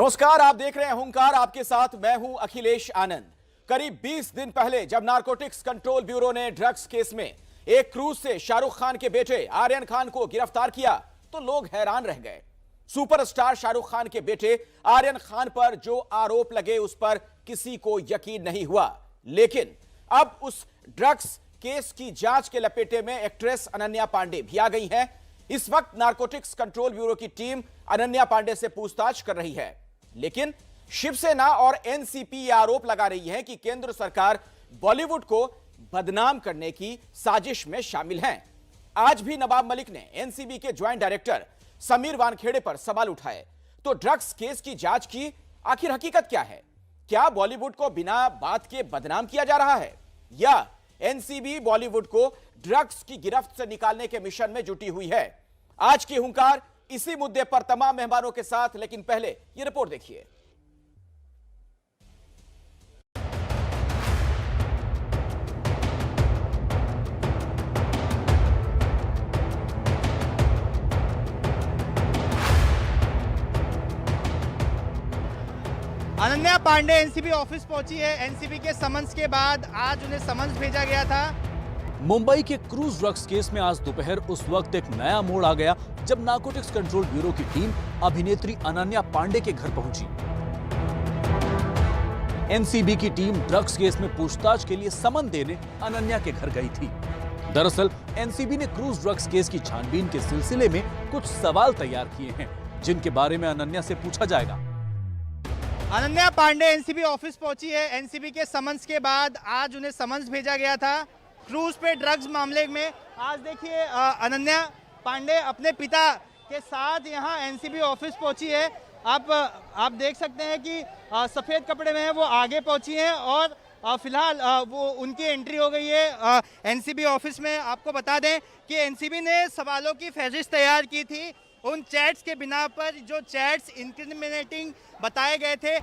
नमस्कार, आप देख रहे हैं हुंकार। आपके साथ मैं हूं अखिलेश आनंद। करीब 20 दिन पहले जब नारकोटिक्स कंट्रोल ब्यूरो ने ड्रग्स केस में एक क्रूज से शाहरुख खान के बेटे आर्यन खान को गिरफ्तार किया तो लोग हैरान रह गए। सुपरस्टार शाहरुख खान के बेटे आर्यन खान पर जो आरोप लगे उस पर किसी को यकीन नहीं हुआ, लेकिन अब उस ड्रग्स केस की जांच के लपेटे में एक्ट्रेस अनन्या पांडे भी आ गई हैं। इस वक्त नारकोटिक्स कंट्रोल ब्यूरो की टीम अनन्या पांडे से पूछताछ कर रही है, लेकिन शिवसेना और एनसीपी यह आरोप लगा रही है कि केंद्र सरकार बॉलीवुड को बदनाम करने की साजिश में शामिल है। आज भी नवाब मलिक ने एनसीबी के ज्वाइंट डायरेक्टर समीर वानखेड़े पर सवाल उठाए तो ड्रग्स केस की जांच की आखिर हकीकत क्या है? क्या बॉलीवुड को बिना बात के बदनाम किया जा रहा है या एनसीबी बॉलीवुड को ड्रग्स की गिरफ्त से निकालने के मिशन में जुटी हुई है? आज की हुंकार इसी मुद्दे पर तमाम मेहमानों के साथ, लेकिन पहले यह रिपोर्ट देखिए। अनन्या पांडे एनसीबी ऑफिस पहुंची है। एनसीबी के समन्स के बाद आज उन्हें समन्स भेजा गया था। मुंबई के क्रूज ड्रग्स केस में आज दोपहर उस वक्त एक नया मोड़ आ गया जब नारकोटिक्स कंट्रोल ब्यूरो की टीम अभिनेत्री अनन्या पांडे के घर पहुंची। एनसीबी की टीम ड्रग्स केस में पूछताछ के लिए समन देने अनन्या के घर गई थी। दरअसल एनसीबी ने क्रूज ड्रग्स केस की छानबीन के सिलसिले में कुछ सवाल तैयार किए हैं जिनके बारे में अनन्या से पूछा जाएगा। अनन्या पांडे एनसीबी ऑफिस पहुंची है। एनसीबी के समन्स के बाद आज उन्हें समन्स भेजा गया था क्रूज पे ड्रग्स मामले में। आज देखिए अनन्या पांडे अपने पिता के साथ यहाँ एनसीबी ऑफिस पहुंची है। आप देख सकते हैं कि सफ़ेद कपड़े में है, वो आगे पहुंची हैं और फिलहाल वो उनकी एंट्री हो गई है एनसीबी ऑफिस में। आपको बता दें कि एनसीबी ने सवालों की फहरिस्त तैयार की थी उन चैट्स के बिना पर जो चैट्स इंक्रिमिनेटिंग बताए गए थे।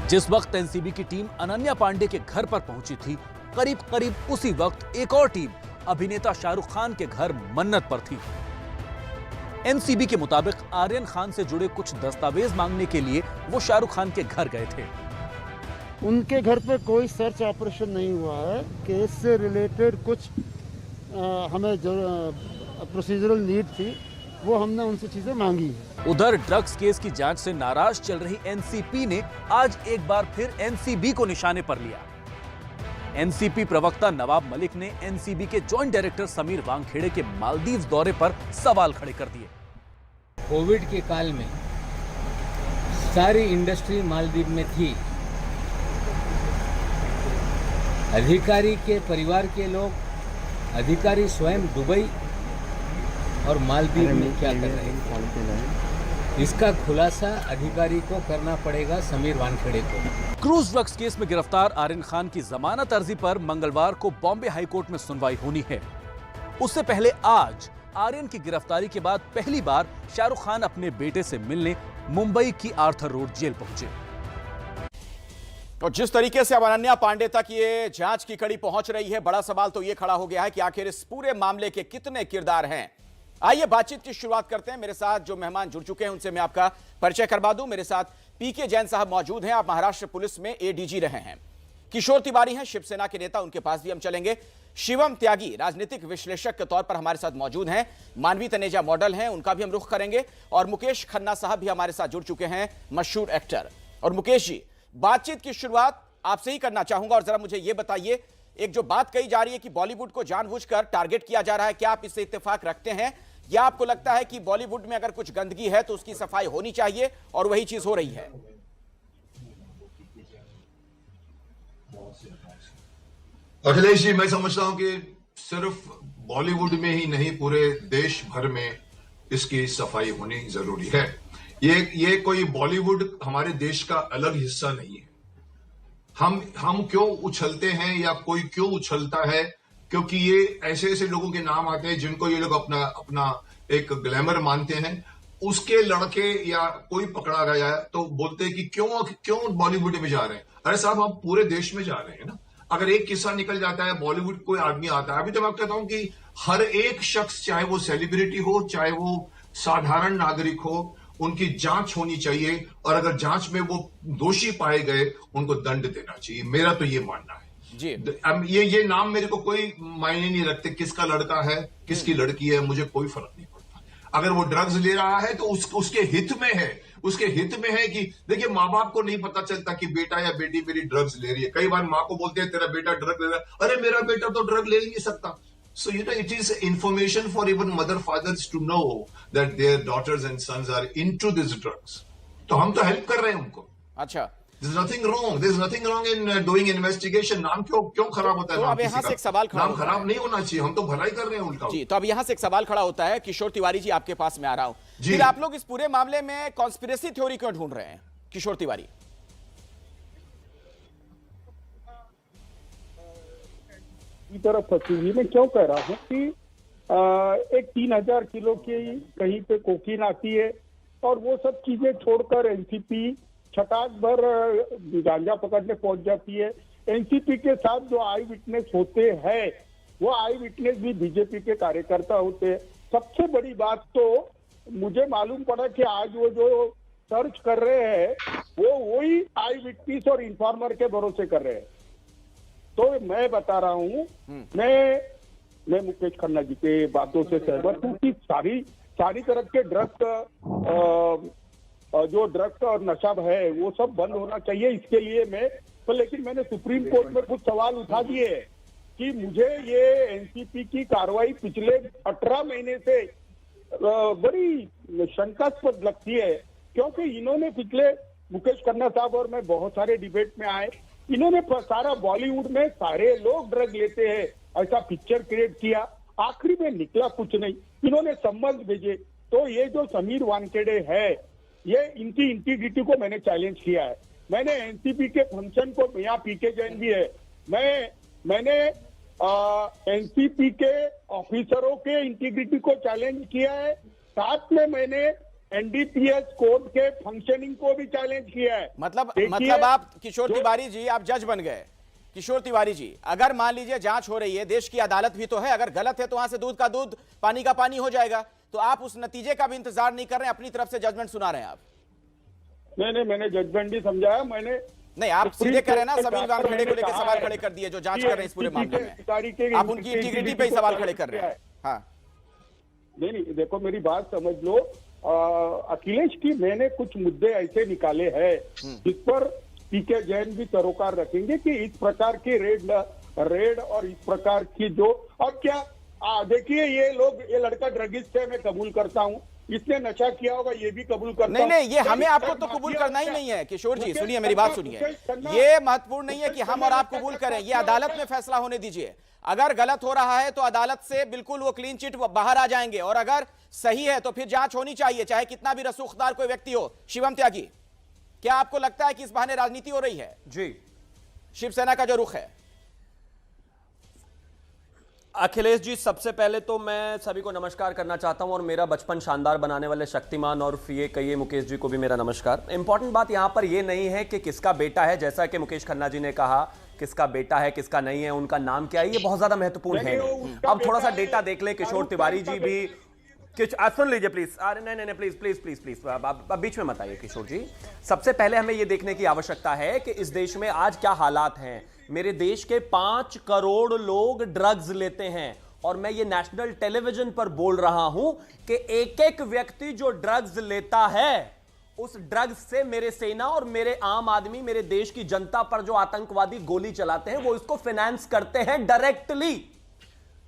जिस वक्त एनसीबी की टीम अनन्या पांडे के घर पर पहुंची थी, करीब उसी वक्त एक और टीम अभिनेता शाहरुख खान के घर मन्नत पर थी। एनसीबी के मुताबिक आर्यन खान से जुड़े कुछ दस्तावेज मांगने के लिए वो शाहरुख खान के घर गए थे। उनके घर पे कोई सर्च ऑपरेशन नहीं हुआ है। केस से रिलेटेड कुछ हमें जो प्रोसीजरल नीड थी वो हमने उनसे चीजें मांगी है। उधर ड्रग्स केस की जांच से नाराज चल रही एनसीपी ने आज एक बार फिर एनसीबी को निशाने पर लिया। एनसीपी प्रवक्ता नवाब मलिक ने एनसीबी के जॉइंट डायरेक्टर समीर वानखेड़े के मालदीव दौरे पर सवाल खड़े कर दिए। कोविड के काल में सारी इंडस्ट्री मालदीव में थी। अधिकारी के परिवार के लोग, अधिकारी स्वयं दुबई और मालदीव में क्या कर रहे हैं, इसका खुलासा अधिकारी को करना पड़ेगा, समीर वानखेड़े को। क्रूज ड्रग्स केस में गिरफ्तार आर्यन खान की जमानत अर्जी पर मंगलवार को बॉम्बे हाईकोर्ट में सुनवाई होनी है। उससे पहले आज आर्यन की गिरफ्तारी के बाद पहली बार शाहरुख खान अपने बेटे से मिलने मुंबई की आर्थर रोड जेल पहुंचे। तो जिस तरीके से अब अनन्या पांडे तक ये जांच की कड़ी पहुंच रही है, बड़ा सवाल तो ये खड़ा हो गया है कि आखिर इस पूरे मामले के कितने किरदार हैं। आइए बातचीत की शुरुआत करते हैं। मेरे साथ जो मेहमान जुड़ चुके हैं उनसे मैं आपका परिचय करवा दूं। मेरे साथ पीके जैन साहब मौजूद हैं। आप महाराष्ट्र पुलिस में एडीजी रहे हैं। किशोर तिवारी हैं, शिवसेना के नेता, उनके पास भी हम चलेंगे। शिवम त्यागी राजनीतिक विश्लेषक के तौर पर हमारे साथ मौजूद हैं। मानवी तनेजा मॉडल हैं, उनका भी हम रुख करेंगे। और मुकेश खन्ना साहब भी हमारे साथ जुड़ चुके हैं, मशहूर एक्टर। और मुकेश जी, बातचीत की शुरुआत आपसे ही करना चाहूंगा और जरा मुझे यह बताइए, एक जो बात कही जा रही है कि बॉलीवुड को जानबूझकर टारगेट किया जा रहा है, क्या आप इससे इत्तेफाक रखते हैं या आपको लगता है कि बॉलीवुड में अगर कुछ गंदगी है तो उसकी सफाई होनी चाहिए और वही चीज हो रही है? अखिलेश जी, मैं समझता हूं कि सिर्फ बॉलीवुड में ही नहीं पूरे देश भर में इसकी सफाई होनी जरूरी है। ये कोई बॉलीवुड हमारे देश का अलग हिस्सा नहीं है। हम क्यों उछलते हैं या कोई क्यों उछलता है? क्योंकि ये ऐसे लोगों के नाम आते हैं जिनको ये लोग अपना एक ग्लैमर मानते हैं। उसके लड़के या कोई पकड़ा गया तो बोलते हैं कि क्यों बॉलीवुड में जा रहे हैं। अरे साहब, हम पूरे देश में जा रहे हैं ना। अगर एक किस्सा निकल जाता है, बॉलीवुड कोई आदमी आता है, अभी तो मैं कहता हूं कि हर एक शख्स, चाहे वो सेलिब्रिटी हो चाहे वो साधारण नागरिक हो, उनकी जांच होनी चाहिए और अगर जांच में वो दोषी पाए गए उनको दंड देना चाहिए। मेरा तो ये मानना है जी। ये नाम मेरे को कोई मायने नहीं रखते, किसका लड़का है किसकी लड़की है, मुझे कोई फर्क नहीं पड़ता। अगर वो ड्रग्स ले रहा है तो उसके हित में है, उसके हित में है कि देखिए माँ बाप को नहीं पता चलता कि बेटा या बेटी मेरी ड्रग्स ले रही है। कई बार माँ को बोलते हैं तेरा बेटा ड्रग ले रहा है, अरे मेरा बेटा तो ड्रग ले ही नहीं सकता। So it is information for even mother fathers to know that their daughters and sons are into these drugs. तो हम तो हेल्प कर रहे हैं उनको। अच्छा, There's nothing wrong. There's nothing wrong in doing investigation. नाम क्यों खराब होता है? तो नाम अब यहाँ किसी से का? एक सवाल खड़ा नाम होता खराब है। नहीं होना चाहिए, हम तो भलाई कर रहे हैं उल्टा। जी, तो अब यहां से एक सवाल खड़ा होता है, किशोर तिवारी जी आपके पास में आ रहा हूं। जी। फिर आप लोग इस पूरे मामले में कॉन्स्पिरेसी थ्योरी क्यों ढूंढ रहे हैं, किशोर तिवारी? की तरफ फंसी हुई। मैं क्यों कह रहा हूँ कि एक 3000 किलो की कहीं पे कोकीन आती है और वो सब चीजें छोड़कर एनसीपी छटाक भर गांजा पकड़ने पहुंच जाती है। एनसीपी के साथ जो आई विटनेस होते हैं वो आई विटनेस भी बीजेपी के कार्यकर्ता होते हैं। सबसे बड़ी बात तो मुझे मालूम पड़ा कि आज वो जो सर्च कर रहे हैं वो वही आई विटनेस और इन्फॉर्मर के भरोसे कर रहे हैं। तो मैं बता रहा हूँ, मैं मुकेश खन्ना जी के बातों से सहमत हूँ कि सारी तरफ के जो ड्रग्स और नशा है वो सब बंद होना चाहिए। इसके लिए लेकिन मैंने सुप्रीम कोर्ट में कुछ सवाल उठा दिए कि मुझे ये एनसीपी की कार्रवाई पिछले 18 महीने से बड़ी शंकास्पद लगती है, क्योंकि इन्होंने पिछले मुकेश खन्ना साहब और मैं बहुत सारे डिबेट में आए, इन्होंने सारा बॉलीवुड में सारे लोग ड्रग लेते हैं ऐसा पिक्चर क्रिएट किया, आखिरी में निकला कुछ नहीं। इन्होंने संबंध भेजे। तो ये जो समीर वानखेड़े है, ये इनकी इंटीग्रिटी को मैंने चैलेंज किया है। मैंने एनसीपी के फंक्शन को, यहाँ पीके जैन भी है, मैंने एनसीपी के ऑफिसरों के इंटीग्रिटी को चैलेंज किया है। साथ में मैंने एनडीपीएस कोड के फंक्शनिंग को भी चैलेंज किया है। मतलब आप किशोर तिवारी जी आप जज बन गए। किशोर तिवारी जी, अगर मान लीजिए जांच हो रही है, देश की अदालत भी तो है, अगर गलत है तो वहां से दूध का दूध पानी का पानी हो जाएगा, तो आप उस नतीजे का भी इंतजार नहीं कर रहे हैं, अपनी तरफ से जजमेंट सुना रहे हैं आप? नहीं, मैंने जजमेंट भी समझाया। मैंने नहीं, आप सीधे कह रहे हैं ना, समीर वानखेड़े को लेकर सवाल खड़े कर दिए जो जांच कर रहे हैं इस पूरे मामले में, आप उनकी इंटीग्रिटी पे ही सवाल खड़े कर रहे हैं। हाँ, नहीं, देखो मेरी बात समझ लो। अखिलेश की मैंने कुछ मुद्दे ऐसे निकाले हैं जिस पर पीके जैन भी सरोकार रखेंगे कि इस प्रकार की रेड और इस प्रकार की जो, और क्या देखिए ये लड़का ड्रगिस्ट है, मैं कबूल करता हूँ, इसने नशा किया होगा ये भी कबूल करता हूं। नहीं, ये हमें आपको तो कबूल करना ही नहीं है किशोर जी, सुनिए मेरी बात सुनिए। ये महत्वपूर्ण नहीं है कि हम और आप कबूल करें, ये अदालत में फैसला होने दीजिए। अगर गलत हो रहा है तो अदालत से बिल्कुल वो क्लीन चिट बाहर आ जाएंगे, और अगर सही है तो फिर जांच होनी चाहिए, चाहे कितना भी रसूखदार कोई व्यक्ति हो। शिवम त्यागी, क्या आपको लगता है कि इस बहाने राजनीति हो रही है? जी, शिवसेना का जो रुख है। अखिलेश जी, सबसे पहले तो मैं सभी को नमस्कार करना चाहता हूं और मेरा बचपन शानदार बनाने वाले शक्तिमान और ये कहिए मुकेश जी को भी मेरा नमस्कार। इंपॉर्टेंट बात यहां पर ये नहीं है कि किसका बेटा है, जैसा कि मुकेश खन्ना जी ने कहा किसका बेटा है किसका नहीं है, उनका नाम क्या है, ये बहुत ज्यादा महत्वपूर्ण है। अब थोड़ा सा डेटा देख ले। किशोर तिवारी जी भी कुछ सुन लीजिए प्लीज। अरे नहीं, प्लीज प्लीज प्लीज प्लीज आप बीच में मत आइए किशोर जी। सबसे पहले हमें यह देखने की आवश्यकता है कि इस देश में आज क्या हालात हैं। मेरे देश के 5 करोड़ लोग ड्रग्स लेते हैं, और मैं ये नेशनल टेलीविजन पर बोल रहा हूं कि एक एक व्यक्ति जो ड्रग्स लेता है, उस ड्रग्स से मेरे सेना और मेरे आम आदमी, मेरे देश की जनता पर जो आतंकवादी गोली चलाते हैं, वो इसको फाइनेंस करते हैं डायरेक्टली।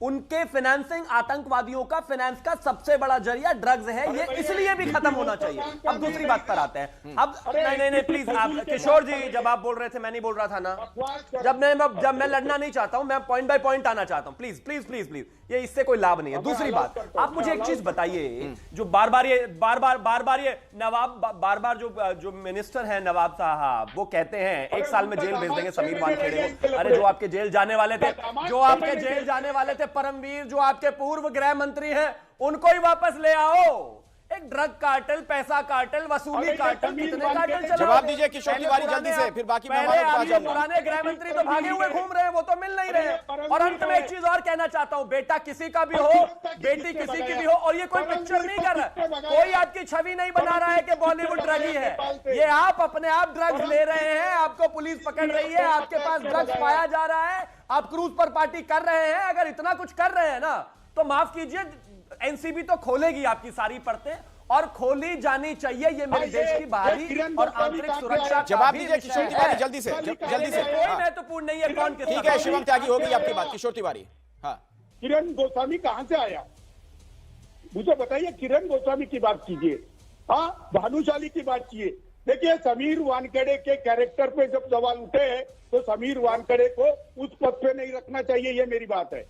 उनके फाइनेंसिंग, आतंकवादियों का फाइनेंस का सबसे बड़ा जरिया ड्रग्स है। ये इसलिए भी खत्म होना चाहिए। अब दूसरी बात पर आते हैं। अब नहीं प्लीज, आप किशोर जी जब आप बोल रहे थे मैं नहीं बोल रहा था ना, जब मैं लड़ना नहीं चाहता हूं, मैं पॉइंट बाय पॉइंट आना चाहता हूं। प्लीज प्लीज प्लीज प्लीज, ये इससे कोई लाभ नहीं है। दूसरी बात, आप मुझे एक चीज बताइए, जो बार बार ये नवाब बार जो मिनिस्टर हैं नवाब साहब, वो कहते हैं 1 साल में जेल भेज देंगे समीर वानखेड़े को। अरे जो आपके जेल जाने वाले थे परमवीर, जो आपके पूर्व गृह मंत्री हैं, उनको ही वापस ले आओ। एक ड्रग कार्टेल, पैसा कार्टेल, वसूली अरे कार्टेल, जमीन कितने बांध के कार्टेल चला? जवाब दीजिए किशोर तिवारी जल्दी से, फिर बाकी मेहमानों को आ जाऊंगा। पुराने गृह मंत्री तो भागे हुए घूम रहे हैं, वो तो मिल नहीं रहे हैं। और अंत में एक चीज और कहना चाहता हूं, बेटा किसी का भी हो, बेटी किसी की भी हो, और ये कोई पिक्चर नहीं कर रहा, कोई आपकी छवि नहीं बना रहा है कि बॉलीवुड ड्रगी है। ये आप अपने आप ड्रग्स ले रहे हैं, आपको पुलिस पकड़ रही है, आपके पास ड्रग्स पाया जा रहा है, आप क्रूज पर पार्टी कर रहे हैं। अगर इतना कुछ कर रहे हैं ना, तो माफ कीजिए, एनसीबी तो खोलेगी आपकी सारी परतें, और खोली जानी चाहिए। ये मेरे देश की बाहरी और आंतरिक सुरक्षा का जवाब भी दीजिए विषय किशोर है। तिवारी जल्दी से, जल्दी से। कोई हाँ। महत्वपूर्ण नहीं है कौन किसका। ठीक है शिवम त्यागी, हो गई आपकी बात। किशोर तिवारी, हाँ किरण गोस्वामी कहां से आया, मुझे बताइए। किरण गोस्वामी की बात कीजिए, हाँ भानुशाली की बात कीजिए। देखिए समीर वानखेड़े के कैरेक्टर पे जब सवाल उठे हैं, तो समीर वानखेड़े को उस पद पे नहीं रखना चाहिए, ये मेरी बात है।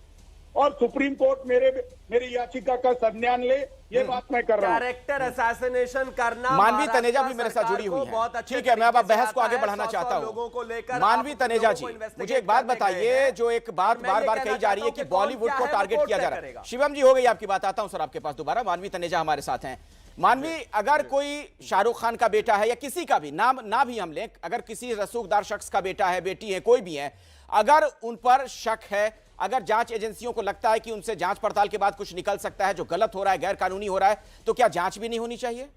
और सुप्रीम कोर्ट मेरी याचिका का संज्ञान ले, ये बात मैं कर रहा हूँ। कैरेक्टर असैसिनेशन करना, मानवी तनेजा भी मेरे साथ जुड़ी हुई है। ठीक है, मैं अब बहस को आगे बढ़ाना चाहता लोगों को लेकर हूँ। मानवी तनेजा जी, मुझे एक बात बताइए, जो एक बात बार बार कही जा रही है कि बॉलीवुड को टारगेट किया जा रहा है। शिवम जी, हो गई आपकी बात, आता हूं सर आपके पास दोबारा। मानवी तनेजा हमारे साथ हैं। मानवी, अगर कोई शाहरुख खान का बेटा है या किसी का भी नाम ना भी हम लें, अगर किसी रसूखदार शख्स का बेटा है, बेटी है, कोई भी है, अगर उन पर शक है, अगर जांच एजेंसियों को लगता है कि उनसे जांच पड़ताल के बाद कुछ निकल सकता है जो गलत हो रहा है, गैर कानूनी हो रहा है, तो क्या जांच भी नहीं होनी चाहिए?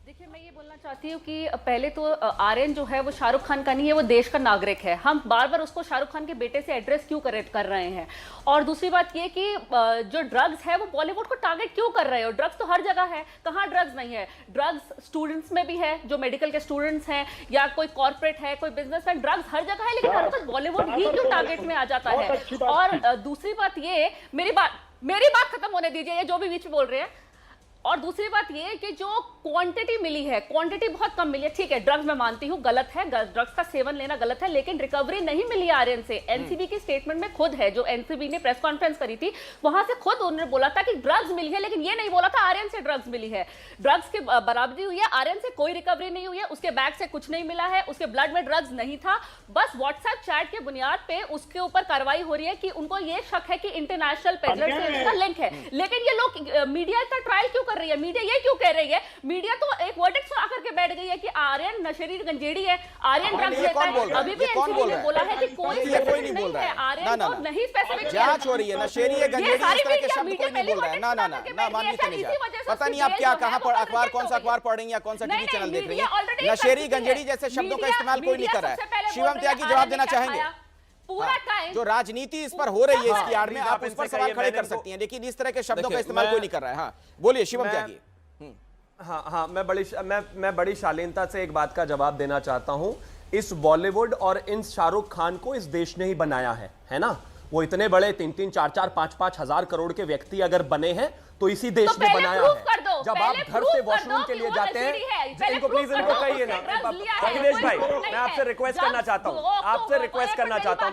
देखिए, मैं ये बोलना चाहती हूँ कि पहले तो आर्यन जो है वो शाहरुख खान का नहीं है, वो देश का नागरिक है। हम बार बार उसको शाहरुख खान के बेटे से एड्रेस क्यों कर रहे हैं? और दूसरी बात ये कि जो ड्रग्स है वो बॉलीवुड को टारगेट क्यों कर रहे हो? ड्रग्स तो हर जगह है, कहाँ ड्रग्स नहीं है? ड्रग्स स्टूडेंट्स में भी है, जो मेडिकल के स्टूडेंट्स हैं, या कोई कॉर्पोरेट है, कोई बिजनेसमैन, ड्रग्स हर जगह है, लेकिन हर वक्त बॉलीवुड ही क्यों टारगेट में आ जाता है? और दूसरी बात ये, मेरी बात खत्म होने दीजिए, ये जो भी बीच में बोल रहे हैं। और दूसरी बात ये कि जो क्वांटिटी मिली है, क्वांटिटी बहुत कम मिली है। ठीक है, ड्रग्स मैं मानती हूँ गलत है, ड्रग्स का सेवन लेना गलत है, लेकिन रिकवरी नहीं मिली आर्यन से। एनसीबी की स्टेटमेंट में खुद है, जो एनसीबी ने प्रेस कॉन्फ्रेंस करी थी, वहां से खुद उन्होंने बोला था कि ड्रग्स मिली है, लेकिन ये नहीं बोला था आर्यन से ड्रग्स मिली है। ड्रग्स की बराबरी हुई है, आर्यन से कोई रिकवरी नहीं हुई है, उसके बैग से कुछ नहीं मिला है, उसके ब्लड में ड्रग्स नहीं था। बस व्हाट्सएप चैट के बुनियाद पे उसके ऊपर कार्रवाई हो रही है कि उनको ये शक है कि इंटरनेशनल पेडलर से इसका लिंक है। लेकिन ये लोग, मीडिया इतना ट्रायल क्यों कर रही है? मीडिया ये क्यों कह रही है? मीडिया तो एक वर्डिक्ट सुना करके बैठ गई है कि आर्यन नशेड़ी गंजेड़ी है, आर्यन ड्रग्स लेता है। अभी भी एनसीबी ने बोला है कि कोई स्पेसिफिक नहीं है, आर्यन को नहीं स्पेसिफिक जांच हो रही है, नशेड़ी है, गंजेड़ी, इस तरह के शब्द कोई नहीं बोल रहा है। ना ना ना ना, मानवी तनेजा, पता नहीं आप क्या, कहां पर अखबार, कौन सा अखबार पढ़ रही हैं या कौन सा टीवी चैनल देख रही हैं। नशेड़ी, गंजेड़ी जैसे शब्दों का इस्तेमाल कोई नहीं कर रहा है। शिवम त्यागी जवाब देना चाहेंगे? पूरा टाइम जो राजनीति इस पर हो रही है इसकी आड़ में, आप उस पर सवाल खड़े कर सकती हैं, लेकिन इस तरह के शब्दों का इस्तेमाल कोई नहीं कर रहा है। हाँ बोलिए शिवम त्यागी। हाँ, मैं बड़ी शालीनता से एक बात का जवाब देना चाहता हूं। इस बॉलीवुड और इन शाहरुख खान को इस देश ने ही बनाया है ना? वो इतने बड़े 3-3, 4-4, 5-5 हजार करोड़ के व्यक्ति अगर बने हैं तो इसी देश ने बनाया है। जब आप घर से वॉशरूम के लिए जाते हैं, इनको प्लीज इनको कहिए ना। अखिलेश भाई, मैं आपसे रिक्वेस्ट करना चाहता हूँ, मैं रिक्वेस्ट करना चाहता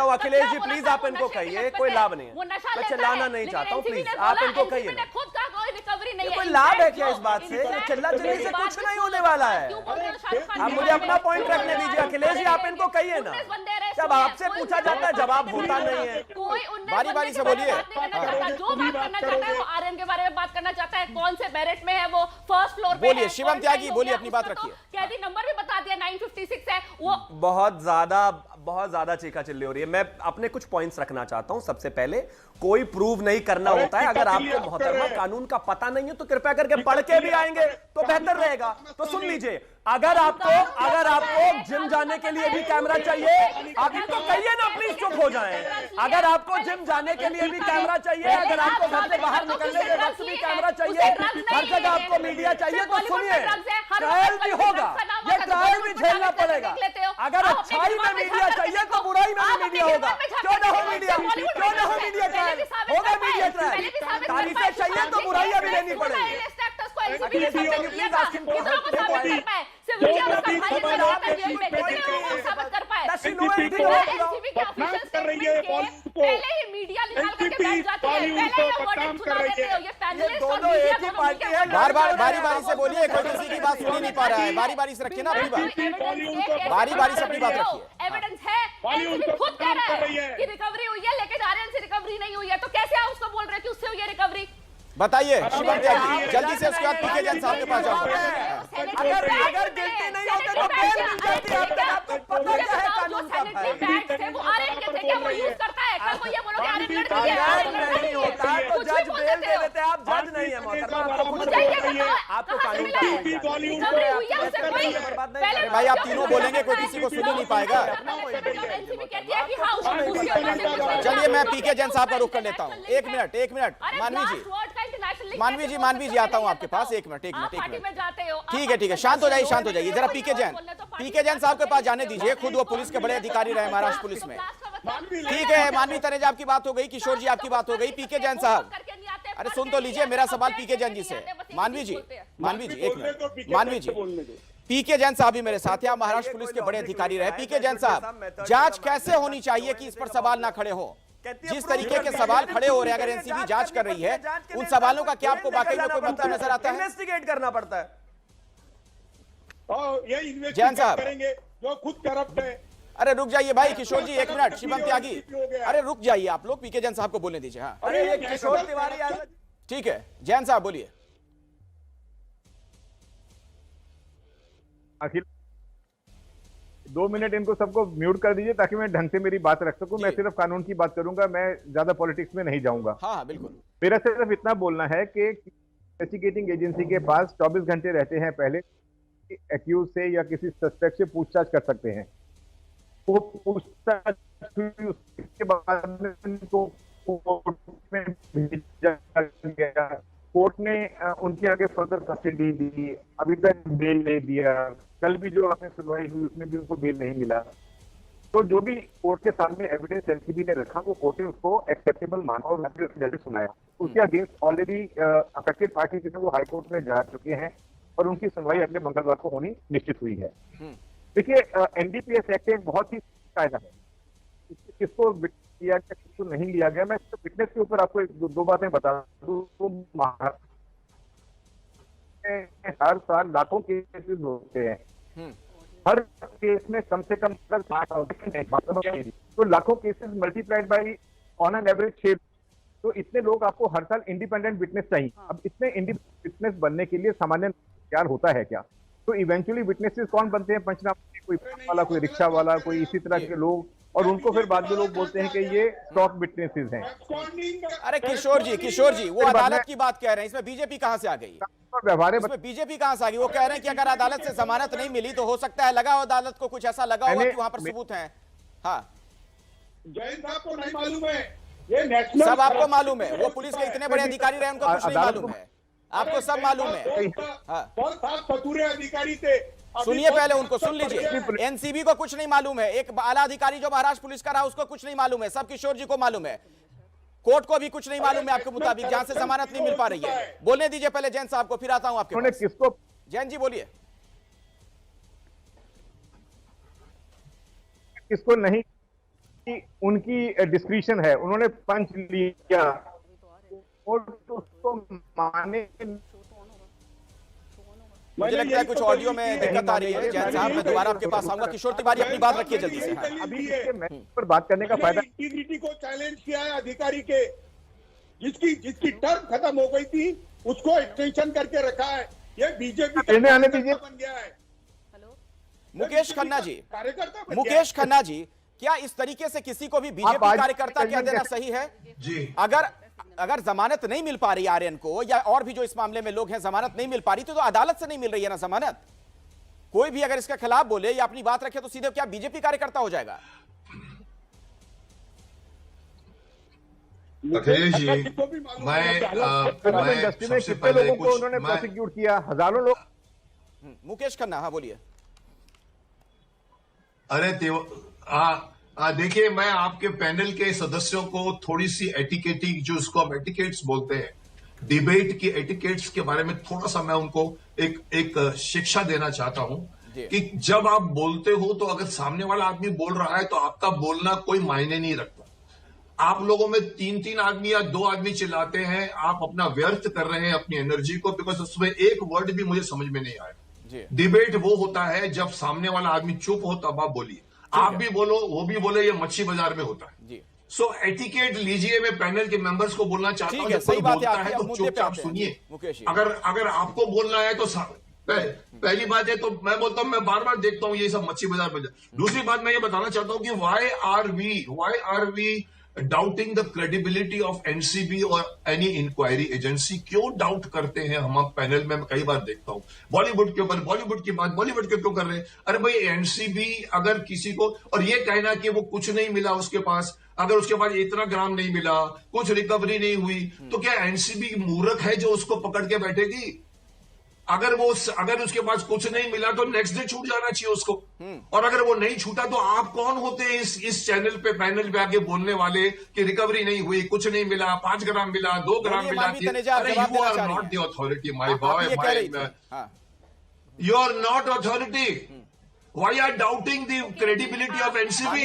हूँ अखिलेश जी, प्लीज आप इनको कहिए, कोई लाभ नहीं है, मैं चिल्लाना नहीं चाहता हूँ, प्लीज आप इनको कहिए। कोई लाभ है क्या इस बात से? चिल्ला चिल्ली से कुछ नहीं होने वाला है। आप मुझे अपना पॉइंट रखने दीजिए। अखिलेश जी आप इनको कहिए ना, जब आपसे पूछा जाता है जवाब होता नहीं है। बारी बारी से बोलिए। जो बात करना चाहता है वो आर्यन के बारे में बात करना चाहता है, कौन से बैरेट में है, वो फर्स्ट फ्लोर पे बोलिए शिवम त्यागी, बोलिए अपनी बात रखिए। कैदी नंबर भी बता दिया, 956 है वो। बहुत ज्यादा चीखा चिल्ली हो रही है। मैं अपने कुछ पॉइंट्स रखना चाहता हूं। सबसे पहले, कोई प्रूव नहीं करना होता है। अगर आपको मोहतरमा कानून का पता नहीं है तो कृपया करके पढ़ के भी आएंगे तो बेहतर रहेगा। तो सुन लीजिए, अगर आपको जिम जाने के लिए भी कैमरा चाहिए, आप इनको कहिए ना प्लीज चुप हो जाएं। अगर आपको जिम जाने के लिए भी कैमरा चाहिए, अगर आपको घर से बाहर निकलने के वक्त भी कैमरा चाहिए, हर जगह आपको मीडिया चाहिए, तो सुनिए, ट्रायल भी होगा, ये ट्रायल भी झेलना पड़ेगा। अगर अच्छाई में मीडिया चाहिए तो बुराई में भी मीडिया होगा। क्यों ना हो मीडिया, क्यों ना हो मीडिया ट्रायल, होगा मीडिया ट्रायल। तारीफें चाहिए तो बुराइयां भी लेनी पड़ेगी। है। एनसीपी को बदनाम कर रही है बॉलीवुड को, पहले ही मीडिया निकाल करके बैठ जाती है, बॉलीवुड पहले को ही बदनाम वर्डिक्ट कर सुना रही देते है। हो। ये पैनलिस्ट और मीडिया दोनों मिलकर बार बार बारी बारी से बोलिए, कोई किसी की बात सुन ही नहीं पा रहा है। बारी बारी से रखिए ना अपनी बात, बारी बारी से अपनी बात रखिए। एविडेंस है, एनसीबी खुद कह रहा है कि रिकवरी हुई है, लेकिन आर्यन से रिकवरी नहीं हुई है, तो कैसे आप उसको बोल रहे हैं कि उससे हुई है रिकवरी? बताइए शुभम त्यागी, जल्दी से उसके बाद पीके जैन साहब के पास जाऊंगा। अगर गिल्टी नहीं होते तो बेल मिल जाती है। आपको पता है कानून का है वो आर्यन के थे, क्या वो यूज करता है? कल को ये बोलो कि आर्यन लड़की है, नहीं होता तो जज बेल दे देते हैं। आप जज नहीं है मोहतरमा, आपको कानून का रिकवरी हुई है उससे कोई पहले। भाई आप तीनों बोलेंगे, कोई किसी को सुन ही नहीं पाएगा। एनसीबी कहती है कि हां उसको चलिए मैं पीके जैन साहब का रुख कर लेता हूँ। एक मिनट मानवी जी आता हूँ आपके पास। एक मिनट ठीक है, शांत हो जाइए जरा। पीके जैन साहब के पास जाने दीजिए, खुद वो पुलिस के बड़े अधिकारी रहे महाराष्ट्र पुलिस में। ठीक है, मानवी तनेजा आपकी बात हो गई, किशोर जी आपकी बात हो गई। पीके जैन साहब, अरे सुन तो लीजिए मेरा सवाल पीके जैन जी से। मानवी जी एक मिनट, मानवी जी, पीके जैन साहब भी मेरे साथ हैं, आप महाराष्ट्र पुलिस के बड़े अधिकारी रहे। पीके जैन साहब, जांच कैसे होनी चाहिए कि इस पर सवाल ना खड़े हो? जिस तरीके के सवाल खड़े हो रहे हैं, अगर एनसीबी जांच कर रही है, उन सवालों का क्या आपको वाकई में कोई मतलब नजर आता है? इन्वेस्टिगेट करना पड़ता है। ये इन्वेस्टिगेट जैन साहब करेंगे जो खुद करप्ट है। अरे रुक जाइए भाई, किशोर जी एक मिनट, शिवम त्यागी, अरे रुक जाइए आप लोग, पीके जैन साहब को बोलने दीजिए। हाँ अरे ये किशोर तिवारी ठीक है, जैन साहब बोलिए। अखिल 2 मिनट इनको सबको म्यूट कर दीजिए ताकि मैं ढंग से मेरी बात रख सकूं। मैं सिर्फ कानून की बात करूंगा, मैं ज्यादा पॉलिटिक्स में नहीं जाऊंगा। हाँ बिल्कुल। मेरा सिर्फ इतना बोलना है कि इन्वेस्टिगेटिंग एजेंसी के पास 24 घंटे रहते हैं पहले एक्यूज से या किसी सस्पेक्ट से पूछताछ कर सकते हैं। वो पूछताछ हुई, उसके बाद में उनको कोर्ट में भेजा गया, कोर्ट ने उनके आगे फर्दर कस्टडी दी, अभी तक बेल नहीं दिया। कल भी जो आपने सुनवाई हुई उसमें भी उनको बेल नहीं मिला। तो जो भी कोर्ट के सामने एविडेंस एनसीबी ने रखा वो कोर्ट ने उसको एक्सेप्टेबल माना और जज सुनाया। उसके अगेंस्ट ऑलरेडी अफेक्टेड पार्टी जो वो हाई कोर्ट में जा चुके हैं और उनकी सुनवाई अगले मंगलवार को होनी निश्चित हुई है। देखिए एनडीपीएस एक्ट एक बहुत ही कायदा है, किसको लिया गया किसको नहीं लिया गया। मैं फिटनेस के ऊपर आपको दो बातें बता दूं। हर साल लाखों केसेस होते हैं, हर केस में कम से कम तो लाखों cases multiplied by on an average 6। तो इतने लोग आपको हर साल इंडिपेंडेंट विटनेस चाहिए। अब इतने इंडिपेंडेंट विटनेस बनने के लिए सामान्य तैयार होता है क्या? तो इवेंचुअली विटनेसेस कौन बनते हैं पंचनामे? कोई वाला, कोई रिक्शा वाला, कोई इसी तरह के लोग, और उनको फिर बाद में लोग बोलते हैं कि ये स्टॉक विटनेसेस हैं। अरे किशोर जी वो अदालत की बात कह रहे हैं, इसमें बीजेपी कहां से आ गई? इसमें बीजेपी कहां से आ गई? वो कह रहे हैं कि अगर अदालत से जमानत नहीं मिली तो हो सकता है लगा हो अदालत को कुछ ऐसा लगा होगा कि वहां पर सबूत हैं। हाँ जैन साहब को नहीं मालूम है, ये नेशनल सब आपको मालूम है। वो पुलिस के इतने बड़े अधिकारी रहे, उनको कुछ नहीं मालूम है, आपको सब मालूम है। बहुत साफ फतूरे अधिकारी थे। सुनिए पहले उनको, सुन लीजिए। एनसीबी को कुछ नहीं मालूम है, एक आला अधिकारी जो महाराष्ट्र पुलिस का रहा उसको कुछ नहीं मालूम है, सब किशोर जी को मालूम है। कोर्ट को भी कुछ नहीं मालूम है आपके मुताबिक, जहां से जमानत नहीं मिल पा रही है। बोलने दीजिए पहले जैन साहब को, फिर आता हूं आपके पास। किसको? जैन जी बोलिए। किसको नहीं, उनकी डिस्क्रिप्शन है, उन्होंने पंच लिया और उसको माने। मुझे लगता है कुछ ऑडियो में दिक्कत आ रही है। जैन साहब मैं दोबारा आपके पास आऊंगा। किशोर तिवारी अपनी बात रखिए जल्दी से। अभी पर बात करने का फायदा, इंटीग्रिटी को चैलेंज किया है अधिकारी के, जिसकी टर्म खत्म हो गई थी उसको एक्सटेंशन करके रखा है। ये बीजेपी आने दीजिए। बन गया है। मुकेश खन्ना जी, कार्यकर्ता मुकेश खन्ना जी, क्या इस तरीके से किसी को भी बीजेपी कार्यकर्ता कह देना सही है? जी, अगर जमानत नहीं मिल पा रही आर्यन को, या और भी जो इस मामले में लोग हैं, जमानत नहीं मिल पा रही तो अदालत से नहीं मिल रही है ना जमानत। कोई भी अगर इसके खिलाफ बोले या अपनी बात रखे तो सीधे क्या बीजेपी कार्यकर्ता हो जाएगा? अखिलेश जी, मैं इंडस्ट्री में कितने लोगों को उन्होंने प्रोसिक्यूट किया? हजारों लोग। मुकेश खन्ना, हाँ बोलिए। अरे देखिए, मैं आपके पैनल के सदस्यों को थोड़ी सी एटिकेटिक, जो उसको हम एटिकेट्स बोलते हैं, डिबेट की एटिकेट्स के बारे में थोड़ा सा मैं उनको एक शिक्षा देना चाहता हूं। जी। कि जब आप बोलते हो तो अगर सामने वाला आदमी बोल रहा है तो आपका बोलना कोई मायने नहीं रखता। आप लोगों में 3-3 आदमी या 2 आदमी चिल्लाते हैं, आप अपना व्यर्थ कर रहे हैं अपनी एनर्जी को, बिकॉज उसमें एक वर्ड भी मुझे समझ में नहीं आया। जी। डिबेट वो होता है जब सामने वाला आदमी चुप हो तब आप बोलिए, आप भी बोलो वो भी बोले, ये मच्छी बाजार में होता है। जी। सो एटिकेट लीजिए। मैं पैनल के मेंबर्स को बोलना चाहता हूं, ठीक है, जब कोई सही बात है बोलता आपकी, है अब तो मुद्दे पे चुपचाप आते हैं। सुनिए। मुकेश जी। अगर आपको बोलना है तो पहली बात है तो मैं बोलता हूं, मैं बार बार देखता हूं ये सब मच्छी बाजार में। दूसरी बात मैं ये बताना चाहता हूं कि why are we doubting the credibility of NCB और एनी इंक्वायरी एजेंसी? क्यों डाउट करते हैं हम पैनल में? मैं कई बार देखता हूं बॉलीवुड के ऊपर, बॉलीवुड की बात बॉलीवुड के क्यों कर रहे हैं? अरे भाई एनसीबी अगर किसी को, और ये कहना कि वो कुछ नहीं मिला उसके पास, अगर उसके पास इतना ग्राम नहीं मिला, कुछ रिकवरी नहीं हुई, तो क्या एनसीबी मूर्ख है जो उसको पकड़ के बैठेगी? अगर उसके पास कुछ नहीं मिला तो नेक्स्ट डे छूट जाना चाहिए उसको। और अगर वो नहीं छूटा तो आप कौन होते हैं इस चैनल पे, पैनल पे आके बोलने वाले कि रिकवरी नहीं हुई, कुछ नहीं मिला, 5 ग्राम मिला, 2 ग्राम मिला? अरे you are not the authority my boy, you are not authority. Why are you doubting the credibility of NCB?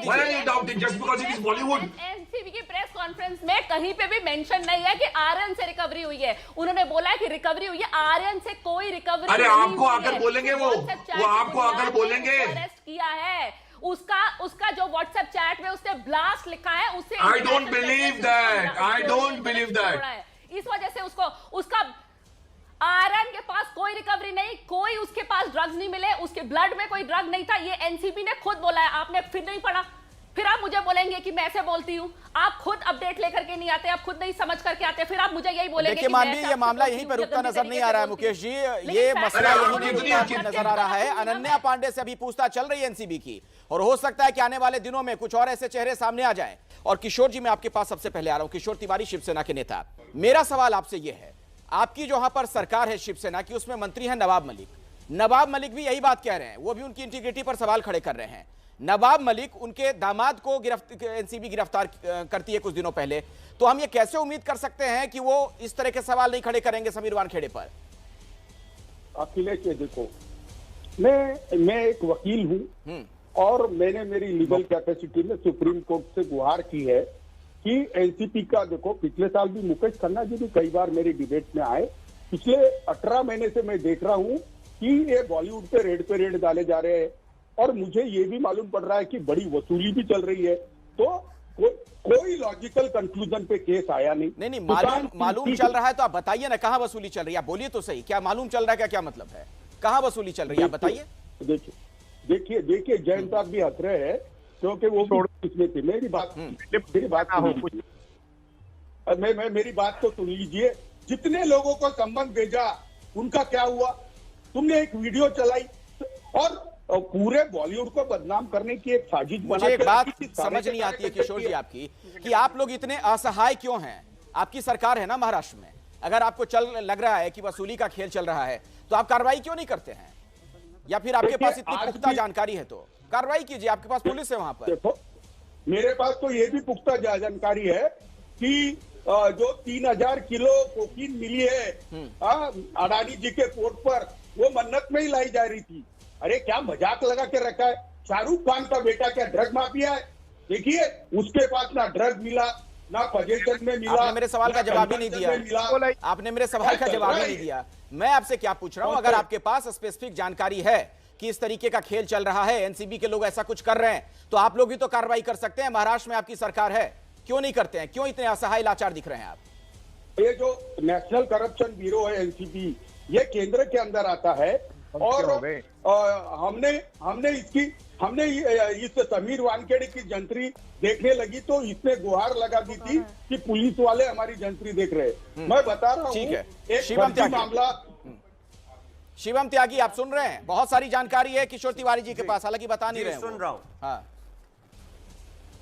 Why are you doubting just because it is Bollywood? NCB की press conference में कहीं पे भी mention नहीं है कि आर्यन से recovery हुई है। उन्होंने बोला है कि रिकवरी हुई है, आर्यन से कोई रिकवरी अरे नहीं आपको आकर बोलेंगे वो आपको आकर बोलेंगे। अरेस्ट किया है उसका जो व्हाट्सएप चैट में उसने ब्लास्ट लिखा है, उससे I don't believe that. I don't believe that. इस वजह से उसका आर्यन के पास कोई रिकवरी नहीं, कोई उसके पास ड्रग्स नहीं मिले, उसके ब्लड में कोई ड्रग नहीं था। ये एनसीबी ने खुद बोला है, आपने फिर नहीं पढ़ा, फिर आप मुझे बोलेंगे कि मैं ऐसे बोलती हूँ। आप खुद अपडेट लेकर के नहीं आते, आप खुद नहीं समझ करके आते, फिर आप मुझे यही बोलेंगे। देखिए मानवी, ये मामला यहीं पर रुकता नजर नहीं आ रहा है मुकेश जी, ये मसला यहीं नहीं रुकता नजर आ रहा है। अनन्या पांडे से अभी पूछताछ चल रही है एनसीबी की, और हो सकता है कि आने वाले दिनों में कुछ और ऐसे चेहरे सामने आ जाएं। और किशोर जी, मैं आपके पास सबसे पहले आ रहा हूं। किशोर तिवारी, शिवसेना के नेता, मेरा सवाल आपसे यह है, आपकी जो यहां पर सरकार है शिवसेना की, उसमें मंत्री हैं नवाब मलिक भी यही बात कह रहे हैं, वो भी उनकी इंटीग्रिटी पर सवाल खड़े कर रहे हैं। नवाब मलिक, उनके दामाद को एनसीबी गिरफ्तार करती है कुछ दिनों पहले, तो हम ये कैसे उम्मीद कर सकते हैं कि वो इस तरह के सवाल नहीं खड़े करेंगे समीर वानखेड़े पर? अखिलेश, देखो, मैं एक वकील हूं और मैंने मेरी लीगल कैपेसिटी में सुप्रीम कोर्ट से गुहार की है कि एनसीपी का, देखो पिछले साल भी मुकेश खन्ना जी भी कई बार मेरी डिबेट में आए, पिछले 18 महीने से मैं देख रहा हूं कि ये बॉलीवुड पे रेड डाले जा रहे हैं, और मुझे ये भी मालूम पड़ रहा है कि बड़ी वसूली भी चल रही है। तो कोई लॉजिकल कंक्लूजन पे केस आया नहीं। मालूम चल रहा है तो आप बताइए ना, कहां वसूली चल रही है? आप बोलिए तो सही, क्या मालूम चल रहा है, क्या मतलब है, कहां वसूली चल रही है, आप बताइए। देखिए जैन साहब भी हंस रहे हैं क्योंकि वो इसमें थे। मेरी बात तो सुन लीजिए। जितने लोगों को संबंध भेजा उनका क्या हुआ? तुमने एक वीडियो चलाई और पूरे बॉलीवुड को बदनाम करने की एक साजिश बना। मुझे एक बात समझ नहीं आती है किशोर जी आपकी, कि आप लोग इतने असहाय क्यों हैं? आपकी सरकार है ना महाराष्ट्र में, अगर आपको लग रहा है कि वसूली का खेल चल रहा है तो आप कार्रवाई क्यों नहीं करते हैं? या फिर आपके पास इतनी पुख्ता जानकारी है तो कार्रवाई कीजिए, आपके पास पुलिस है वहां पर। देखो, मेरे पास तो ये भी पुख्ता जानकारी है कि जो 3000 किलो कोकीन मिली है अडानी जी के पोर्ट पर, वो मन्नत में ही लाई जा रही थी। अरे क्या मजाक लगा के रखा है? शाहरुख खान का बेटा क्या ड्रग माफिया है? देखिए, उसके पास ना ड्रग मिला, ना पोजीशन में मिला। आपने मेरे सवाल का जवाब ही नहीं दिया। आपने मेरे सवाल का जवाब ही नहीं दिया। मैं आपसे क्या पूछ रहा हूं, अगर आपके पास स्पेसिफिक जानकारी है कि इस तरीके का खेल चल रहा है, एनसीबी के लोग ऐसा कुछ कर रहे हैं, तो आप लोग भी तो कार्रवाई कर सकते हैं। महाराष्ट्र में आपकी सरकार है, क्यों नहीं करते हैं? क्यों इतने असहाय लाचार दिख रहे हैं आप? ये जो नेशनल करप्शन ब्यूरो है एनसीबी, ये केंद्र के अंदर आता है, और हमने इस समीर वानखेड़े की जंत्री देखने लगी तो इसने गुहार लगा दी थी कि पुलिस वाले हमारी जंत्री देख रहे हैं। मैं बता रहा हूँ, एक मामला। शिवम त्यागी, आप सुन रहे हैं? बहुत सारी जानकारी है किशोर तिवारी जी के पास, हालांकि बता नहीं रहे हैं। सुन रहा हूं। हाँ,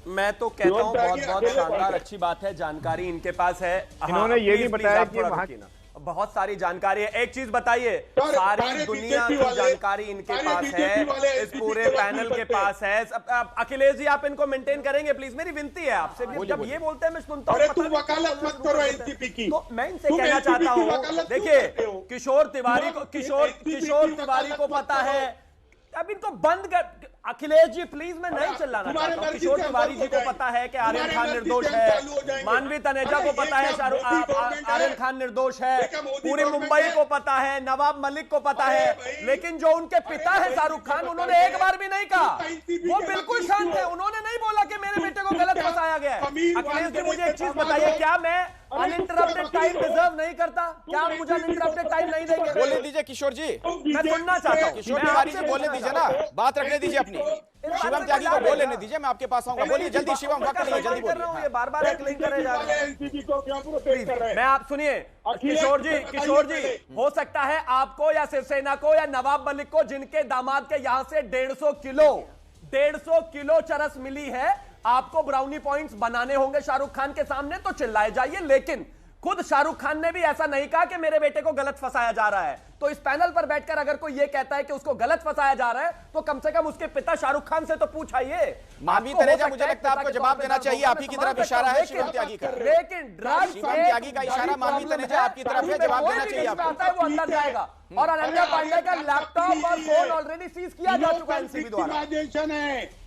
मैं तो कहता हूं बहुत शानदार, अच्छी बात है, जानकारी इनके पास है। इन्होंने ये नहीं बताया कि बहुत सारी जानकारी है। एक चीज बताइए, सर, सारी सारे दुनिया बीजेपी की वाले- जानकारी इनके सारे पास बीजेपी वाले है, इस NCP पूरे के वकील पैनल के बनते हैं। पास है। अखिलेश जी, आप इनको मेंटेन करेंगे प्लीज, मेरी विनती है आपसे। जब ये बोलते हैं मैं सुनता हूँ। अरे तुम वकालत मत करो एनसीपी की। तो मैं इनसे तुम कहना NCP चाहता की हूँ, वकालत क्यों देखिए करते हो? किशोर तिवारी को तुम किशोर NCP किशोर की तिवारी को वकालत पता मत है। करो। अब इनको बंद कर। अखिलेश जी प्लीज, मैं नहीं चिल्लाना तुम्हारे चाहता हूं। मर्जी किशोर से तिवारी हम जी को चालू हो पता है कि आर्यन तुम्हारे खान मर्जी निर्दोष से हम चालू हो है, जाएंगे। मानवी तनेजा अरे को पता ये है क्या मोदी गवर्नमेंट है? आर्यन खान निर्दोष है, ये क्या मोदी पूरी गवर्नमेंट मुंबई है? को पता है, नवाब मलिक को पता अरे है, भाई, लेकिन जो उनके पिता है भाई, शाहरुख खान, मुझे उन्होंने बताइए, एक बार भी नहीं कहा। NCP वो के बिल्कुल वकील शांत है, क्यों? उन्होंने नहीं बोला कि मेरे बेटे को गलत क्या फंसाया गया है। अमीर अखिलेश जी, वाले मुझे एक चीज समाज बताइए, हो? क्या मैं अरे अनइंटरप्टेड तुम क्या टाइम वकील हो? डिजर्व नहीं करता? क्या आप मुझे अनइंटरप्टेड टाइम नहीं देंगे? बोलने दीजिए किशोर जी, मैं सुनना चाहता हूँ। किशोर मैं तिवारी आपसे जी बोलने पूछना दीजिए चाहता ना, हूँ। बात रखने दीजिए अपनी। शिवम त्यागी को बोल लेने दीजिए, मैं आपके पास आऊंगा। बोलिए जल्दी शिवम, वक्त नहीं है, जल्दी कर रहा हूँ, ये बोलिए। बार बार एक्सप्लेन करे जा रहे हैं। एनसीपी को क्यों प्रोटेक्ट कर रहे हैं? मैं आप सुनिए अखिलेश किशोर जी, बताइए किशोर जी, पहले। हो सकता है आपको या शिवसेना को या नवाब मलिक को, जिनके दामाद के यहां से 150 किलो चरस मिली है, आपको ब्राउनी पॉइंट्स बनाने होंगे शाहरुख खान के सामने, तो चिल्लाए जाइए। लेकिन खुद शाहरुख खान ने भी ऐसा नहीं कहा कि मेरे बेटे को गलत फंसाया जा रहा है। तो इस पैनल पर बैठकर अगर कोई ये कहता है कि उसको गलत फंसाया जा रहा है, तो कम से कम उसके पिता शाहरुख खान से तो पूछाइए। मानवी तनेजा, मुझे लगता है आपको जवाब देना चाहिए। आप ही की तरफ इशारा है शिवम त्यागी का। लेकिन ड्रग्स शिवम त्यागी का इशारा मानवी तनेजा आपकी तरफ है, जवाब देना चाहिए आपको। आता है वो अंदर जाएगा। और अनन्या पांडे का लैपटॉप और फोन ऑलरेडी सीज किया जा चुका है एनसीबी द्वारा। विक्टिमाइजेशन है,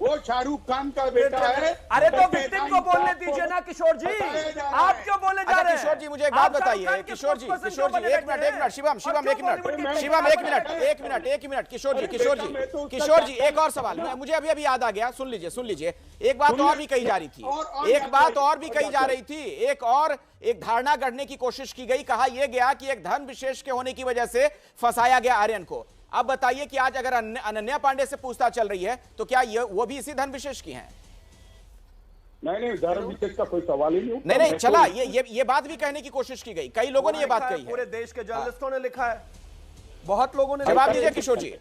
वो शाहरुख खान का बेटा है। अरे तो विक्टिम को बोलने दीजिए ना किशोर जी, आप क्यों बोलने जा अच्छा रहे हैं? किशोर जी, मुझे एक बात बताइए। किशोर जी, एक मिनट, शिवम, एक मिनट, शिवम एक मिनट, किशोर जी, एक और सवाल। मुझे अभी अभी याद आ गया, सुन लीजिए। एक बात और भी कही जा रही थी, एक धारणा गढ़ने की कोशिश की गई। कहा यह गया कि एक धन विशेष के होने की वजह से फंसाया गया आर्यन को। अब बताइए कि आज अगर अनन्या पांडे से पूछताछ चल रही है, तो क्या वो भी इसी धन विशेष की हैं? नहीं, धर्म विशेष का कोई सवाल ही नहीं। नहीं, चला, ये बात भी कहने की कोशिश की गई, कई लोगों ने ये बात कही है। पूरे देश के जर्नलिस्टों ने लिखा है, बहुत लोगों ने। जवाब दीजिए किशोर जी।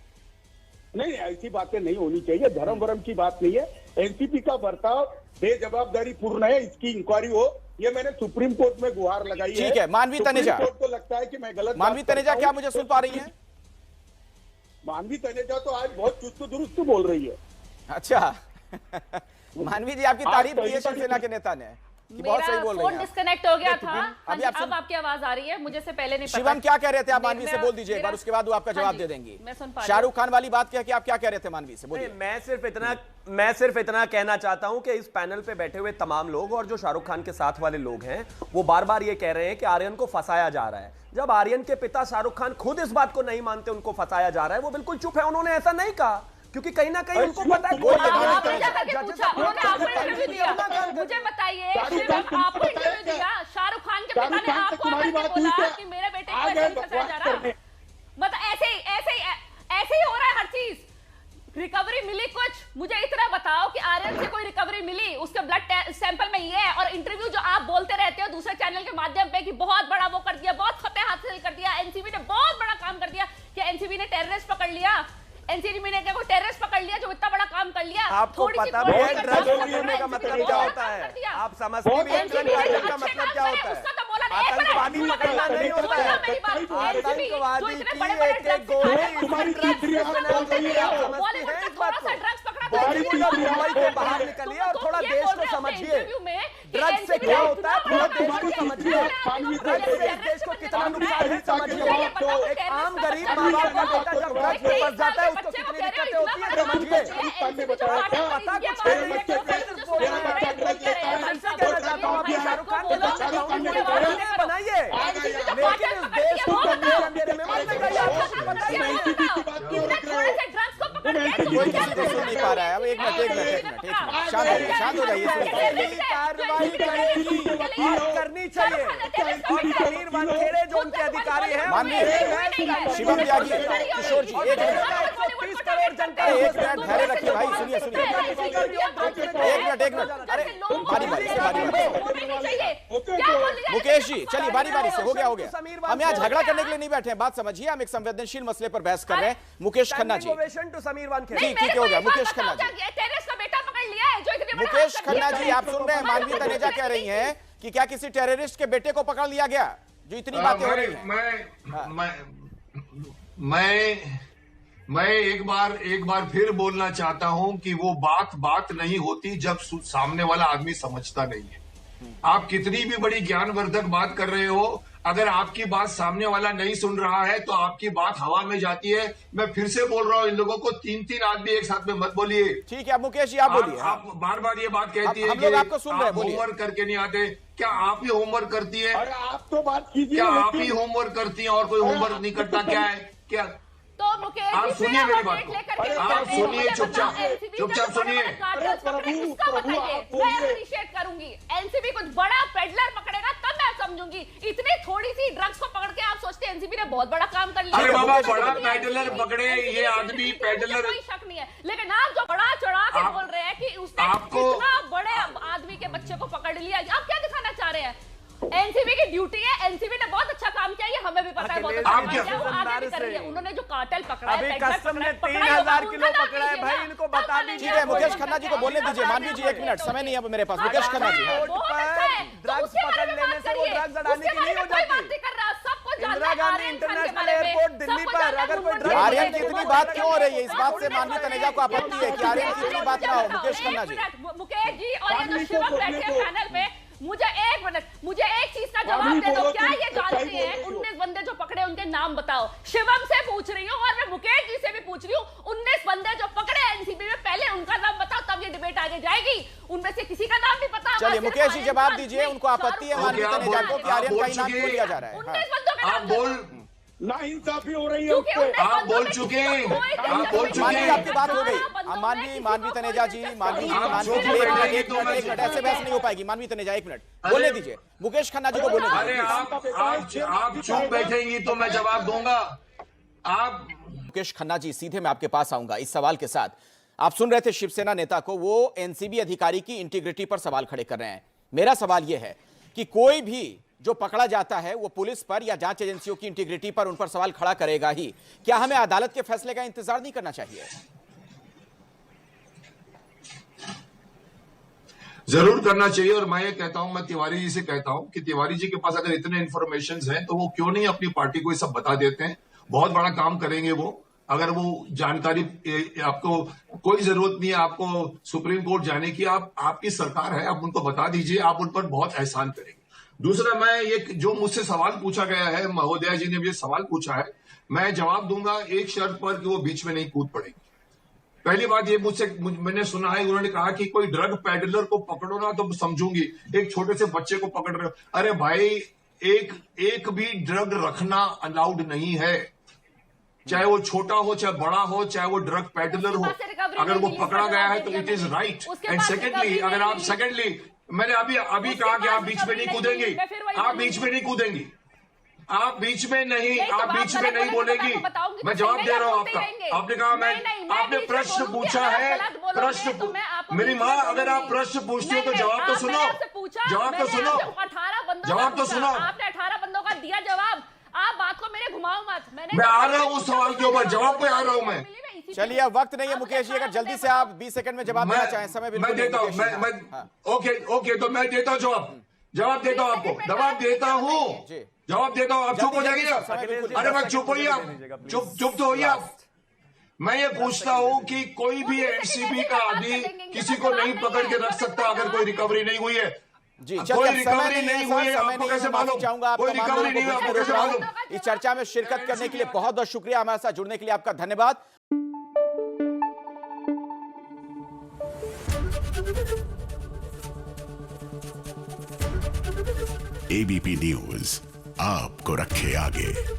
नहीं, ऐसी बातें नहीं होनी चाहिए। धर्म वरम की बात नहीं है। एनसीपी का बर्ताव बेजवाबदारी पूर्ण है, इसकी इंक्वायरी हो, ये मैंने सुप्रीम कोर्ट में गुहार लगाई है। ठीक है, मानवी तनेजा। सुप्रीम कोर्ट को लगता है कि मैं गलत मानवी बात तनेजा, करता क्या हूं। मुझे सुन पा रही हैं? मानवी तनेजा तो आज बहुत चुस्त दुरुस्त बोल रही है। अच्छा मानवी जी, आपकी तारीफ की है आज शिवसेना के नेता ने कि बहुत सही मेरा बोल रही फोन हैं। डिस्कनेक्ट हो गया था। हाँ अभी जी, आप अब आपकी आवाज आ रही है, मुझे से पहले नहीं पता। शिवम क्या कह रहे थे आप? मानवी से मेरा- बोल दीजिए एक बार, मेरा- उसके बाद वो आपका हाँ जवाब जी, दे देंगी। मैं सुन पा रही शाहरुख खान वाली बात कह के आप क्या कह रहे थे मानवी से? बोलिए। मैं सिर्फ इतना कहना चाहता हूं कि इस पैनल पे बैठे हुए तमाम लोग और जो शाहरुख खान के साथ वाले लोग हैं, वो बार बार ये कह रहे हैं कि आर्यन को फंसाया जा रहा है। जब आर्यन के पिता शाहरुख खान खुद इस बात को नहीं मानते उनको फंसाया जा रहा है, वो बिल्कुल चुप है। उन्होंने ऐसा नहीं कहा, क्योंकि कहीं ना कहीं उनको पता है। आपने जाकर के पूछा, उन्होंने आपको इंटरव्यू दिया। मुझे बताइए, शिवम आपको इंटरव्यू दिया, शाहरुख खान के पिता ने आपको आकर के बोला कि मेरे बेटे को ऐसे नहीं फंसाया जा रहा। मतलब ऐसे ही हो रहा है हर चीज। रिकवरी मिली कुछ? मुझे इतना बताओ कि आर्यन से कोई रिकवरी मिली? उसके ब्लड सैंपल में ये है। और इंटरव्यू जो आप बोलते रहते हो दूसरे चैनल के माध्यम पे कि बहुत बड़ा वो कर दिया, बहुत फतेह हासिल कर दिया, एनसीबी ने बहुत बड़ा काम कर दिया, कि एनसीबी ने टेररिस्ट पकड़ लिया, एनसीबी ने कोई टेररिस्ट पकड़ लिया जो इतना बड़ा काम कर लिया। आपको पता भी है ड्रग्स पकड़ने का मतलब क्या होता है? आप समझते भी हैं ड्रग्स पकड़ने का मतलब क्या होता है? आतंकवादी पकड़ना नहीं होता है। आतंकवादी की एक बॉलीवुड और मुंबई के बाहर निकलिए और थोड़ा देश को समझिए। ड्रग्स से क्या होता है थोड़ा देश को समझिए। ड्रग्स से इस देश को कितना नुकसान है समझिए। एक आम गरीब माँ बाप का बेटा जब ड्रग्स में फंस जाता है उसको कितनी दिक्कतें होती है समझिए। पता कुछ नहीं है, कहना चाहता हूँ आपको शाहरुख खान के साथ बनाइए, लेकिन इस देश को अंधेरे में मत लगाइए। आपको पता ही नहीं है। कोई किसी को सुन नहीं पा रहा है। अब एक मिनट, शांत हो जाइए। कार्रवाई करेगी और करनी चाहिए। और समीर वानखेड़े जो उनके अधिकारी हैं, माननीय शिवम त्यागी, किशोर जी, एक मिनट 30 करोड़ जनता धैर्य रखिए भाई, सुनिए। एक मिनट, अरे बारी मुकेश जी, चलिए बारी से हो गया। हम यहाँ झगड़ा करने के लिए नहीं बैठे हैं, बात समझिए। हम एक संवेदनशील मसले पर बहस कर रहे हैं। मुकेश खन्ना जी, ठीक हो गया। मुकेश खन्ना जी, मुकेश खन्ना जी, आप सुन रहे हैं मानवी तनेजा कह रही हैं कि क्या किसी टेररिस्ट के बेटे को पकड़ लिया गया? जो इतनी बातें हो रही हैं? मैं एक बार फिर बोलना चाहता हूं कि वो बात नहीं होती जब सामने वाला आदमी समझता नहीं है। आप कितनी भी बड़ी ज्ञानवर्धक बात कर रहे हो, अगर आपकी बात सामने वाला नहीं सुन रहा है तो आपकी बात हवा में जाती है। मैं फिर से बोल रहा हूं, इन लोगों को 3-3 आदमी एक साथ में मत बोलिए। ठीक है, अब मुकेश जी आप बोलिए। आप बार ये बात कहती है हम कि लोग आपको सुन रहे हैं, बोलिए। होमवर्क करके नहीं आते। क्या आप ही होमवर्क करती है? अरे आप तो बात कीजिए। क्या आप ही होमवर्क करती हैं और कोई होमवर्क नहीं करता? क्या है क्या? तो मुकेश आप सुनिए मेरी बात को, आप सुनिए, चुपचाप सुनिए। मैं अप्रिशिएट करूंगी। एनसीबी कुछ बड़ा पेडलर पकड़ेगा तब मैं समझूंगी। इतनी थोड़ी सी ड्रग्स को पकड़ के आप सोचते हैं एनसीबी ने बहुत बड़ा काम कर लिया? अरे बाबा, बड़ा पेडलर पकड़े, ये आदमी पेडलर, कोई शक नहीं है, लेकिन आप जो बड़ा चढ़ा के बोल रहे हैं कि उसने इतना बड़े आदमी के बच्चे को पकड़ लिया, आप क्या दिखाना चाह रहे हैं? एनसीबी की ड्यूटी है, एनसीबी ने बहुत अच्छा काम किया, ये हमें भी पता है, बहुत अच्छा काम किया, वो आगे भी कर रही है। उन्होंने जो कार्टेल पकड़ा है, अभी कस्टम ने 3000 किलो पकड़ा है भाई, इनको बता दीजिए। ठीक है, मुकेश खन्ना जी को बोलने दीजिए। मानवी जी 1 मिनट, समय नहीं है मेरे पास। मुकेश खन्ना जी, ड्रग्स पकड़ लेने से वो ड्रग्स अड़ाने की नहीं हो जाती। इंदिरा गांधी इंटरनेशनल एयरपोर्ट दिल्ली पर अगर कोई ड्रग्स, आर्यन की इतनी बात क्यों हो रही है? इस बात से मानवी तनेजा को आपत्ति है कि आर्यन की इतनी बात ना हो। मुकेश खन्ना जी, मुकेश जी और ये जो शिवम बैठे हैं पैनल पे, मुझे एक चीज का जवाब दे दो। क्या ये जानते हैं 19 बंदे जो पकड़े उनके नाम बताओ? शिवम से पूछ रही हूँ और मैं मुकेश जी से भी पूछ रही हूँ, 19 बंदे जो पकड़े एनसीबी में, पहले उनका नाम बताओ, तब ये डिबेट आगे जाएगी। उनमें से किसी का नाम नहीं पता। चलिए मुकेश जी जवाब दीजिए। उनको आपत्ति है मानवी तनेजा को कि आर्यन का ही नाम क्यों लिया जा रहा है? 19 बंदों का आप बोल, नाइंसाफी हो रही है उस पे। आप बोल चुके हैं, आप बोल चुके मानवी हैं। आपकी बात हो गई। मानवी तनेजा जी, मानवी एक मिनट, ऐसे बहस नहीं हो पाएगी। मानवी तनेजा 1 मिनट बोलने दीजिए। मुकेश खन्ना जी को बोलने अरे दीजिए। आप चुप बैठेंगी तो मैं जवाब दूंगा। आप मुकेश खन्ना जी, सीधे मैं आपके पास आऊंगा इस सवाल के साथ। आप सुन रहे थे शिवसेना नेता को, वो एनसीबी अधिकारी की इंटीग्रिटी पर सवाल खड़े कर रहे हैं। मेरा सवाल यह है कि कोई भी जो पकड़ा जाता है वो पुलिस पर या जांच एजेंसियों की इंटीग्रिटी पर उन पर सवाल खड़ा करेगा ही। क्या हमें अदालत के फैसले का इंतजार नहीं करना चाहिए? जरूर करना चाहिए। और मैं ये कहता हूं, मैं तिवारी जी से कहता हूं कि तिवारी जी के पास अगर इतने इन्फॉर्मेशन हैं तो वो क्यों नहीं अपनी पार्टी को ये सब बता देते हैं। बहुत बड़ा काम करेंगे वो। अगर वो जानकारी, आपको कोई जरूरत नहीं है आपको सुप्रीम कोर्ट जाने की, आपकी सरकार है, आप उनको बता दीजिए, आप उन पर बहुत एहसान करेंगे। दूसरा, मैं ये जो मुझसे सवाल पूछा गया है, महोदया जी ने मुझे सवाल पूछा है, मैं जवाब दूंगा एक शर्त पर कि वो बीच में नहीं कूद पड़ेगी। पहली बात ये मैंने सुना है, उन्होंने कहा कि कोई ड्रग पैडलर को पकड़ो ना तो समझूंगी, एक छोटे से बच्चे को पकड़ रहे हो। अरे भाई, एक भी ड्रग रखना अलाउड नहीं है, चाहे वो छोटा हो, चाहे बड़ा हो, चाहे वो ड्रग पैडलर हो। अगर वो पकड़ा गया है तो it is right. And secondly, अगर आप मैंने अभी कहा कि आप बीच में नहीं कूदेंगी, आप बीच में नहीं कूदेंगी, आप बीच में नहीं बोलेगी। मैं जवाब दे रहा हूं आपका। आपने कहा, आपने प्रश्न पूछा है, प्रश्न, मेरी माँ, अगर आप प्रश्न पूछती हो तो जवाब तो सुनो, जवाब तो सुनो, जवाब तो सुनो। आपने 18 बंदों का दिया जवाब, आप बात को मेरे घुमाओ मत। मैं आ रहा हूँ उस सवाल के ऊपर, जवाब पे आ रहा हूँ मैं। चलिए, अब वक्त नहीं है मुकेश जी, अगर जल्दी से आप 20 सेकंड में जवाब देना चाहें, समय बिल्कुल मैं देता हूँ। ओके, तो मैं देता हूँ जवाब देता हूँ आपको, जवाब देता हूँ। आप चुप हो जाइए। अरे मैं चुप होइए, आप चुप तो होइए आप। मैं ये पूछता हूँ कि कोई भी एनसीबी का आदमी किसी को नहीं पकड़ के रख सकता अगर कोई रिकवरी नहीं हुई है। जी, कोई रिकवरी नहीं हुई है, आपको कैसे मालूम? चाहूंगा कोई रिकवरी नहीं हुई, आपको कैसे मालूम? इस चर्चा में शिरकत करने के लिए बहुत बहुत शुक्रिया, हमारे साथ जुड़ने के लिए आपका धन्यवाद। एबीपी न्यूज आपको रखे आगे।